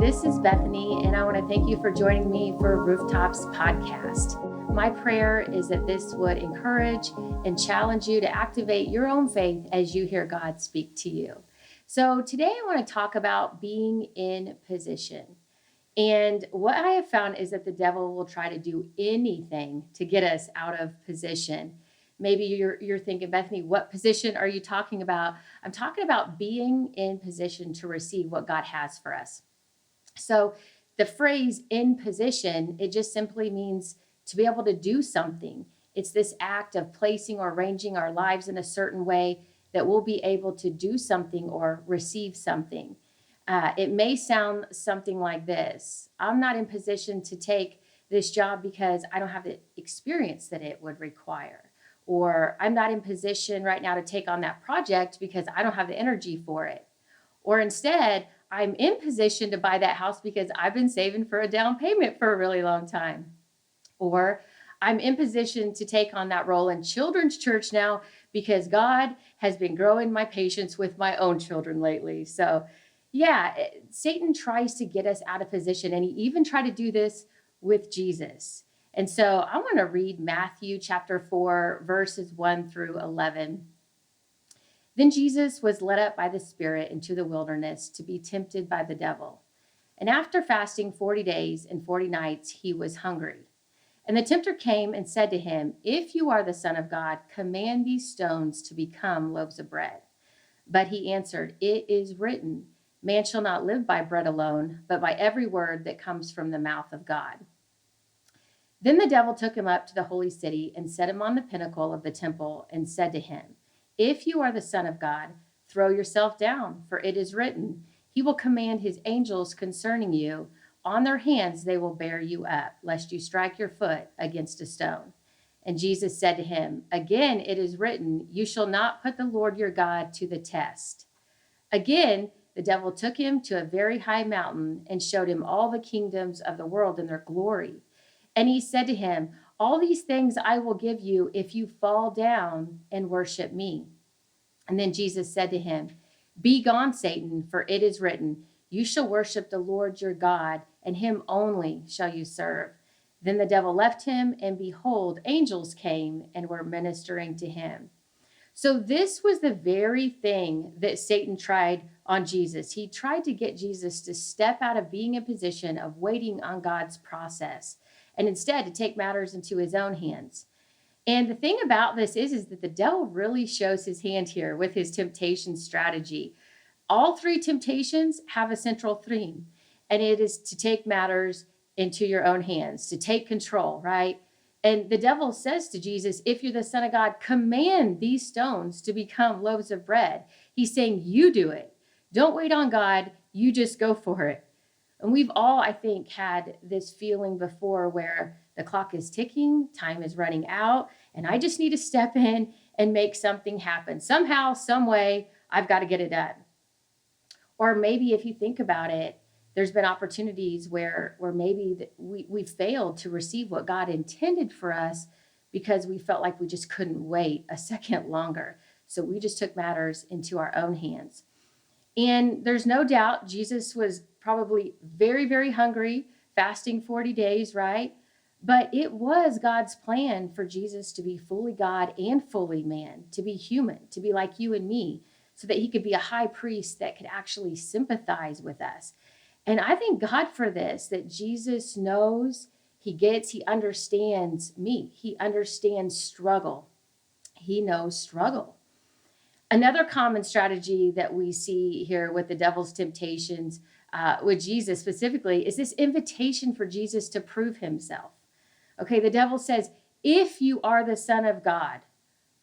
This is Bethany, and I want to thank you for joining me for Rooftops podcast. My prayer is that this would encourage and challenge you to activate your own faith as you hear God speak to you. So today I want to talk about being in position. And what I have found is that the devil will try to do anything to get us out of position. Maybe you're thinking, Bethany, what position are you talking about? I'm talking about being in position to receive what God has for us. So the phrase in position, it just simply means to be able to do something. It's this act of placing or arranging our lives in a certain way that we'll be able to do something or receive something. It may sound something like this. I'm not in position to take this job because I don't have the experience that it would require. Or I'm not in position right now to take on that project because I don't have the energy for it. Or instead, I'm in position to buy that house because I've been saving for a down payment for a really long time. Or I'm in position to take on that role in children's church now because God has been growing my patience with my own children lately. So yeah, Satan tries to get us out of position, and he even tried to do this with Jesus. And so I want to read Matthew chapter 4, verses 1 through 11. Then Jesus was led up by the Spirit into the wilderness to be tempted by the devil. And after fasting 40 days and 40 nights, he was hungry. And the tempter came and said to him, "If you are the Son of God, command these stones to become loaves of bread." But he answered, "It is written, man shall not live by bread alone, but by every word that comes from the mouth of God." Then the devil took him up to the holy city and set him on the pinnacle of the temple and said to him, "If you are the Son of God, throw yourself down, for it is written, he will command his angels concerning you. On their hands they will bear you up, lest you strike your foot against a stone." And Jesus said to him, "Again it is written, you shall not put the Lord your God to the test." Again, the devil took him to a very high mountain and showed him all the kingdoms of the world and their glory. And he said to him, "All these things I will give you if you fall down and worship me." And then Jesus said to him, "Be gone, Satan, for it is written, you shall worship the Lord your God, and him only shall you serve." Then the devil left him, and behold, angels came and were ministering to him. So this was the very thing that Satan tried on Jesus. He tried to get Jesus to step out of being in position of waiting on God's process, and instead to take matters into his own hands. And the thing about this is that the devil really shows his hand here with his temptation strategy. All three temptations have a central theme, and it is to take matters into your own hands, to take control, right? And the devil says to Jesus, "If you're the Son of God, command these stones to become loaves of bread." He's saying, you do it. Don't wait on God. You just go for it. And we've all, I think, had this feeling before where the clock is ticking, time is running out, and I just need to step in and make something happen. Somehow, some way, I've got to get it done. Or maybe if you think about it, there's been opportunities where maybe we failed to receive what God intended for us because we felt like we just couldn't wait a second longer. So we just took matters into our own hands. And there's no doubt Jesus was probably very, very hungry, fasting 40 days, right? But it was God's plan for Jesus to be fully God and fully man, to be human, to be like you and me, so that he could be a high priest that could actually sympathize with us. And I thank God for this, that Jesus knows, he understands me. He understands struggle. He knows struggle. Another common strategy that we see here with the devil's temptations with Jesus specifically is this invitation for Jesus to prove himself. Okay, the devil says, "If you are the Son of God,"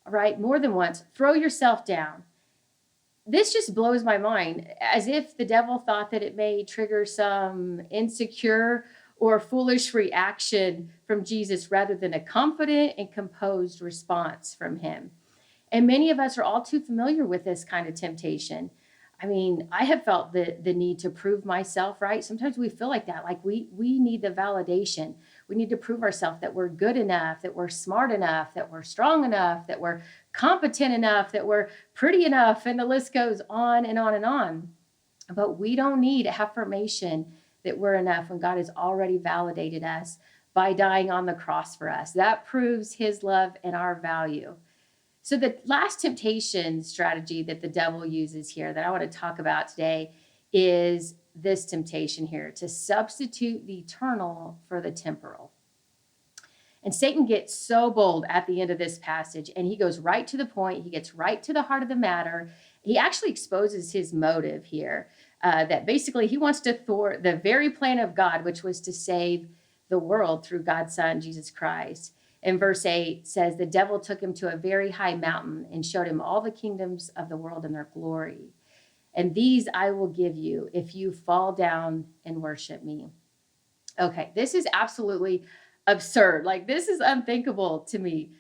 all right, more than once, "throw yourself down." This just blows my mind, as if the devil thought that it may trigger some insecure or foolish reaction from Jesus rather than a confident and composed response from him. And many of us are all too familiar with this kind of temptation. I mean, I have felt the need to prove myself, right? Sometimes we feel like that, like we need the validation. We need to prove ourselves that we're good enough, that we're smart enough, that we're strong enough, that we're competent enough, that we're pretty enough, and the list goes on and on and on. But we don't need affirmation that we're enough when God has already validated us by dying on the cross for us. That proves his love and our value. So the last temptation strategy that the devil uses here that I want to talk about today is this temptation here, to substitute the eternal for the temporal. And Satan gets so bold at the end of this passage, and he goes right to the point. He gets right to the heart of the matter. He actually exposes his motive here, that basically he wants to thwart the very plan of God, which was to save the world through God's Son, Jesus Christ. And verse 8 says, the devil took him to a very high mountain and showed him all the kingdoms of the world and their glory. And these I will give you if you fall down and worship me. Okay, this is absolutely absurd. Like, this is unthinkable to me.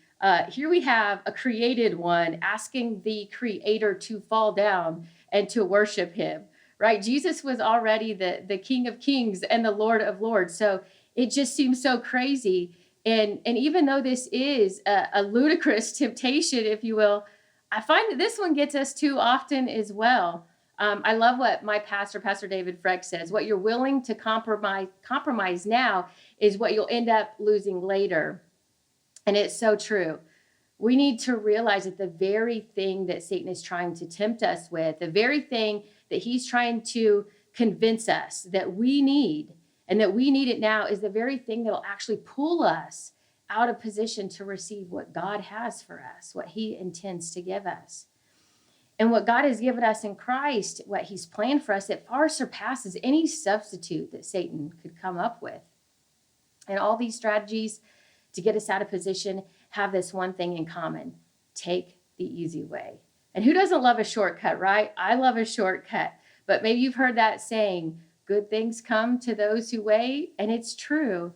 Here we have a created one asking the creator to fall down and to worship him, right? Jesus was already the King of Kings and the Lord of Lords. So it just seems so crazy. And even though this is a ludicrous temptation, if you will, I find that this one gets us too often as well. I love what my pastor, Pastor David Freck, says. What you're willing to compromise now is what you'll end up losing later. And it's so true. We need to realize that the very thing that Satan is trying to tempt us with, the very thing that he's trying to convince us that we need, and that we need it now, is the very thing that will actually pull us out of position to receive what God has for us, what he intends to give us. And what God has given us in Christ, what he's planned for us, it far surpasses any substitute that Satan could come up with. And all these strategies to get us out of position have this one thing in common: take the easy way. And who doesn't love a shortcut, right? I love a shortcut. But maybe you've heard that saying, good things come to those who wait. And it's true.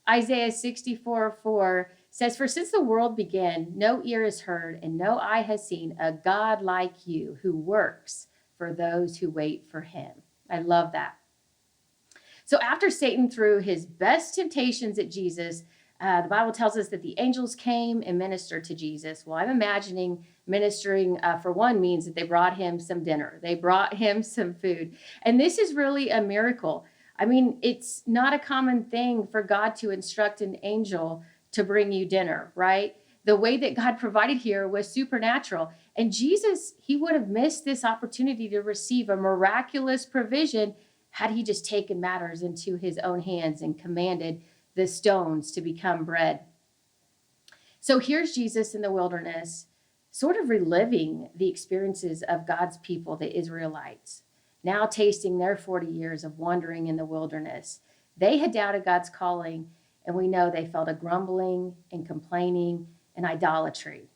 Isaiah 64:4 says, for since the world began, no ear has heard and no eye has seen a God like you who works for those who wait for him. I love that. So after Satan threw his best temptations at Jesus, the Bible tells us that the angels came and ministered to Jesus. Well, I'm imagining ministering, for one, means that they brought him some dinner. They brought him some food. And this is really a miracle. I mean, it's not a common thing for God to instruct an angel to bring you dinner, right? The way that God provided here was supernatural. And Jesus, he would have missed this opportunity to receive a miraculous provision had he just taken matters into his own hands and commanded the stones to become bread. So here's Jesus in the wilderness, sort of reliving the experiences of God's people, the Israelites, now tasting their 40 years of wandering in the wilderness. They had doubted God's calling, and we know they felt a grumbling and complaining and idolatry.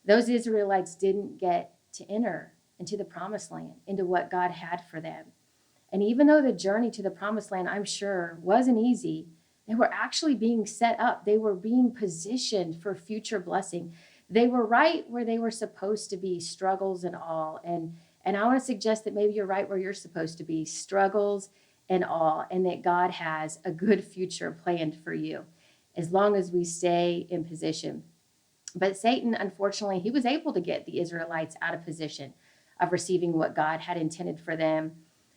Those Israelites didn't get to enter into the promised land, into what God had for them. And even though the journey to the promised land, I'm sure, wasn't easy, they were actually being set up. They were being positioned for future blessing. They were right where they were supposed to be, struggles and all. And I want to suggest that maybe you're right where you're supposed to be, struggles and all, and that God has a good future planned for you as long as we stay in position. But Satan, unfortunately, he was able to get the Israelites out of position of receiving what God had intended for them.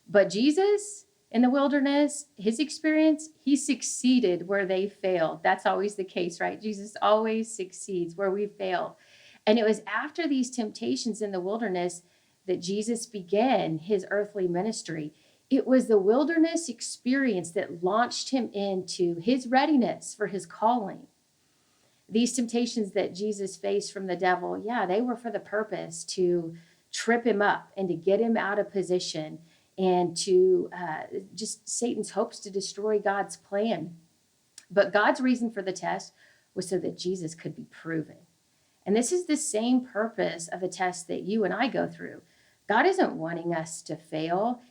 But Jesus, in the wilderness, his experience, he succeeded where they failed. That's always the case, right? Jesus always succeeds where we fail. And it was after these temptations in the wilderness that Jesus began his earthly ministry. It was the wilderness experience that launched him into his readiness for his calling. These temptations that Jesus faced from the devil, they were for the purpose to trip him up and to get him out of position and to just Satan's hopes to destroy God's plan. But God's reason for the test was so that Jesus could be proven. And this is the same purpose of the test that you and I go through. God isn't wanting us to fail.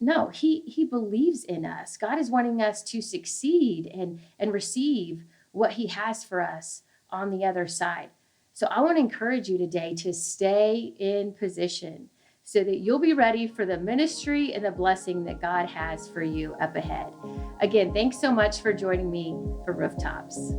No, he believes in us. God is wanting us to succeed and receive what he has for us on the other side. So I want to encourage you today to stay in position so that you'll be ready for the ministry and the blessing that God has for you up ahead. Again, thanks so much for joining me for Rooftops.